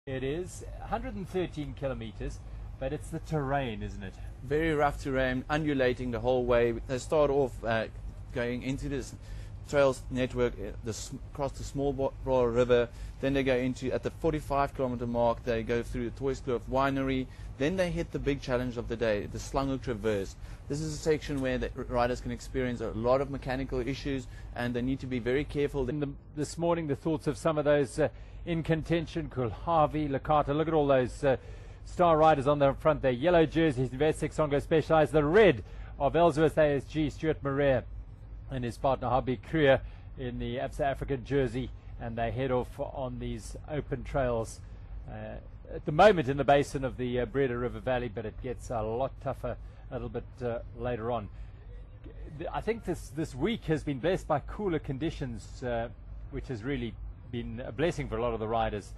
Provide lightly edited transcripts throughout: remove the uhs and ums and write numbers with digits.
It is 113 kilometers, but it's the terrain, isn't it? Very rough terrain, undulating the whole way. They start off going into this trails network across the Small Broad River. Then they go into, at the 45-kilometer mark, they go through the Toyskloof winery. Then they hit the big challenge of the day, the Slange Traverse. This is a section where the riders can experience a lot of mechanical issues, and they need to be very careful. This morning, the thoughts of some of those in contention, Kulhavi, Lakata. Look at all those star riders on the front there. Yellow jerseys, Investec Songo Specialized. The red of Ellsworth ASG, Stuart Marais and his partner Habib Kruger in the Absa African jersey, and they head off on these open trails at the moment in the basin of the Breda River Valley, but it gets a lot tougher a little bit later on. I think this week has been blessed by cooler conditions, which has really been a blessing for a lot of the riders.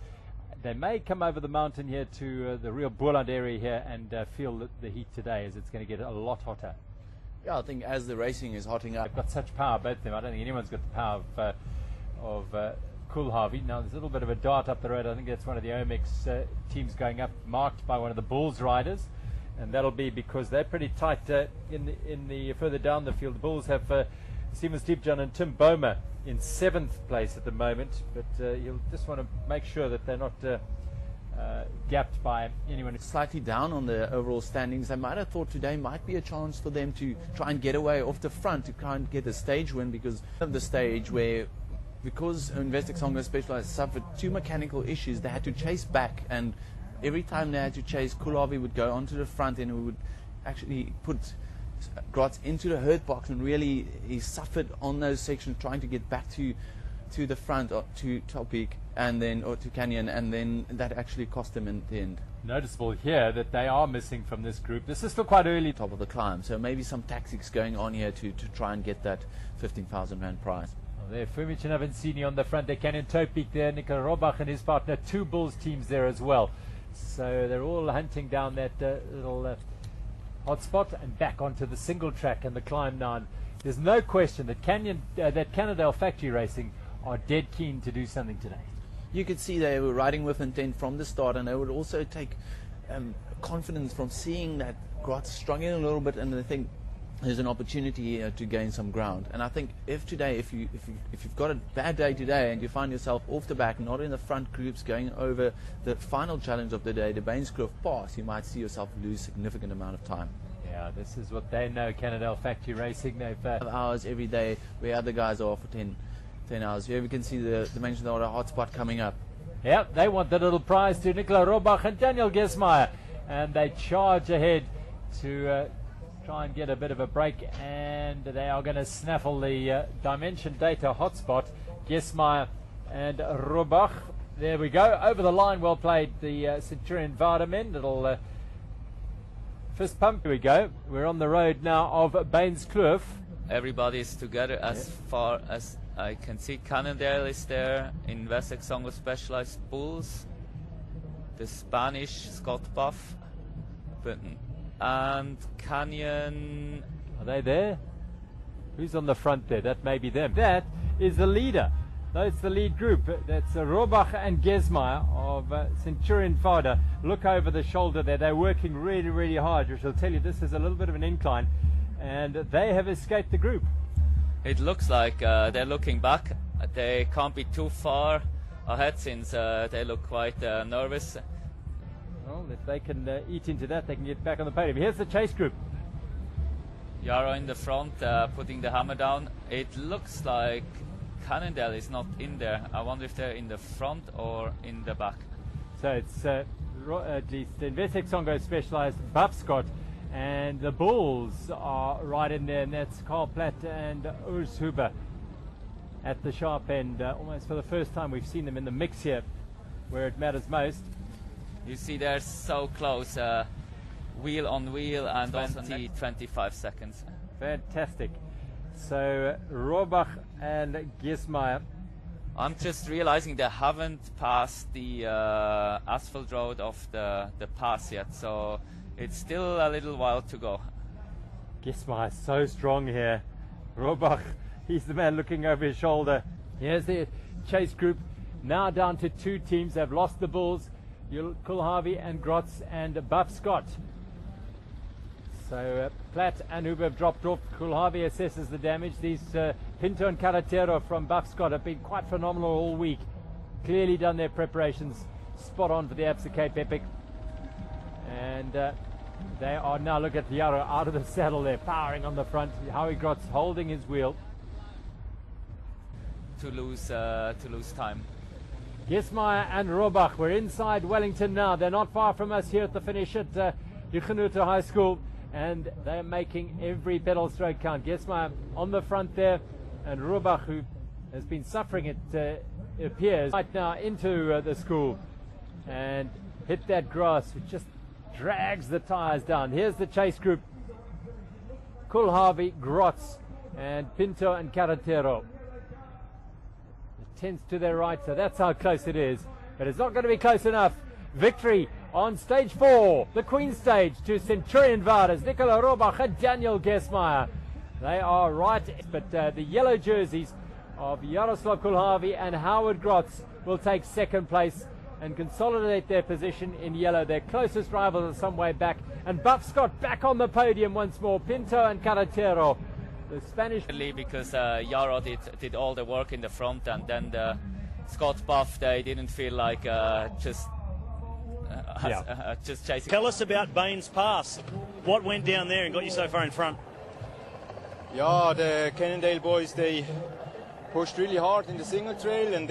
They may come over the mountain here to the real Boland area here and feel the heat today, as it's going to get a lot hotter. Yeah, I think as the racing is hotting up. They've got such power, both of them. I don't think anyone's got the power of Kulhavi. Now there's a little bit of a dart up the road. I think that's one of the Omex teams going up, marked by one of the Bulls riders, and that'll be because they're pretty tight in the further down the field. The Bulls have Steven Steepjohn and Tim Bomer in 7th place at the moment, but you'll just want to make sure that they're not gapped by anyone. Slightly down on the overall standings. They might have thought today might be a chance for them to try and get away off the front, to try and get a stage win, because of the stage where, because Investec Songo Specialized suffered 2 mechanical issues, they had to chase back, and every time they had to chase, Kulhavi would go onto the front and we would actually put Grotz into the hurt box, and really he suffered on those sections trying to get back to the front, or to Top Peak, and then to Canyon, and then that actually cost them in the end. Noticeable here that they are missing from this group. This is still quite early. Top of the climb, so maybe some tactics going on here to try and get that 15,000 rand prize. Well, there, Fumic and Avancini on the front, there, Canyon Top Peak there, Nicola Robach and his partner, 2 Bulls teams there as well. So they're all hunting down that little hotspot and back onto the single track and the climb now. And there's no question that that Cannondale Factory Racing are dead keen to do something today. You could see they were riding with intent from the start, and they would also take confidence from seeing that Grotz struggling a little bit, and they think there's an opportunity here to gain some ground. And I think if you've got a bad day today and you find yourself off the back, not in the front groups, going over the final challenge of the day, the Bainskloof Pass, you might see yourself lose significant amount of time. Yeah, this is what they know, Cannondale Factory Racing. They've 5 hours every day, where other guys are for 10 hours. Here we can see the mentioned order hotspot coming up. Yeah, they want the little prize to Nicola Robach and Daniel Gesmeyer, and they charge ahead to try and get a bit of a break, and they are going to snaffle the Dimension Data hotspot. Gesmeyer and Robach. There we go, over the line. Well played, the Centurion Vardamen. Little fist pump. Here we go. We're on the road now of Bainskloof. Everybody's together as far as I can see. Cannondale is there, Investec Songo Specialized Bulls, the Spanish Scott Buff, and Canyon. Are they there? Who's on the front there? That may be them. That is the leader. That's the lead group. That's Robach and Gesmeyer of Centurion Varda. Look over the shoulder there. They're working really, really hard, which will tell you this is a little bit of an incline, and they have escaped the group. It looks like they're looking back. They can't be too far ahead, since they look quite nervous. Well, if they can eat into that, they can get back on the podium. Here's the chase group. Yarrow in the front, putting the hammer down. It looks like Cannondale is not in there. I wonder if they're in the front or in the back. So it's the Investec Songo Specialized Buff Scott, and the Bulls are right in there, and that's Carl Platt and Urs Huber at the sharp end. Almost for the first time we've seen them in the mix here, where it matters most. You see they're so close, wheel on wheel, and 25 seconds. Fantastic. So Robach and Gesmeyer. I'm just realizing they haven't passed the asphalt road of the pass yet, so it's still a little while to go. Gesmeyer so strong here. Robach, he's the man looking over his shoulder. Here's the chase group, now down to 2 teams. They've lost the Bulls. Kulhavi and Grotz and Buff Scott. So Platt and Huber have dropped off. Kulhavi assesses the damage. These Pinto and Carretero from Buff Scott have been quite phenomenal all week. Clearly done their preparations spot on for the Absa Cape Epic. And they are now, look at Yarrow out of the saddle there, powering on the front. Howie Grotz holding his wheel. To lose time. Gesmeyer and Robach, we're inside Wellington now. They're not far from us here at the finish at Huguenot High School. And they're making every pedal stroke count. Gesmeyer on the front there, and Robach, who has been suffering, it appears, right now into the school and hit that grass, which just drags the tyres down. Here's the chase group: Kulhavi, Grotz, and Pinto and Carretero. The tents to their right, so that's how close it is. But it's not going to be close enough. Victory on stage 4, the Queen stage, to Centurion Vadas, Nicola Robach and Daniel Gesmeyer. They are right, but the yellow jerseys of Jaroslav Kulhavi and Howard Grotz will take second place and consolidate their position in yellow. Their closest rivals are some way back. And Buff Scott back on the podium once more. Pinto and Carretero, the Spanish. Because Yarrow did all the work in the front, and then the Scott Buff, they didn't feel like just chasing. Tell us about Baines Pass. What went down there and got you so far in front? Yeah, the Cannondale boys, they pushed really hard in the single trail, and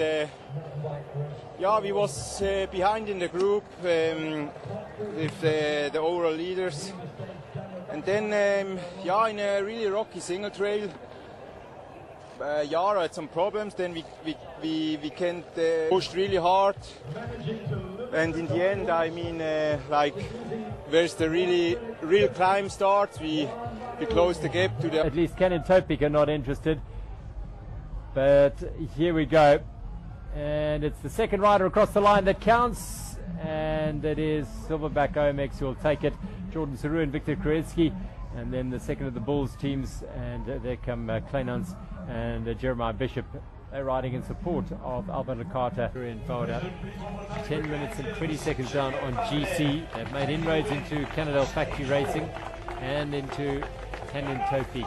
we was behind in the group with the overall leaders. And then, in a really rocky single trail, Yarrow had some problems. Then we can't pushed really hard. And in the end, I mean, where's the real climb starts, we closed the gap to the... At least Ken and Topik are not interested. But here we go. And it's the second rider across the line that counts. And it is Silverback OMX who will take it. Jordan Saru and Victor Krajewski. And then the second of the Bulls teams. And there come Kleinans and Jeremiah Bishop. They're riding in support of Alban Licata in forward out. 10 minutes and 20 seconds down on GC. They've made inroads into Cannondale Factory Racing and into Canyon Topik.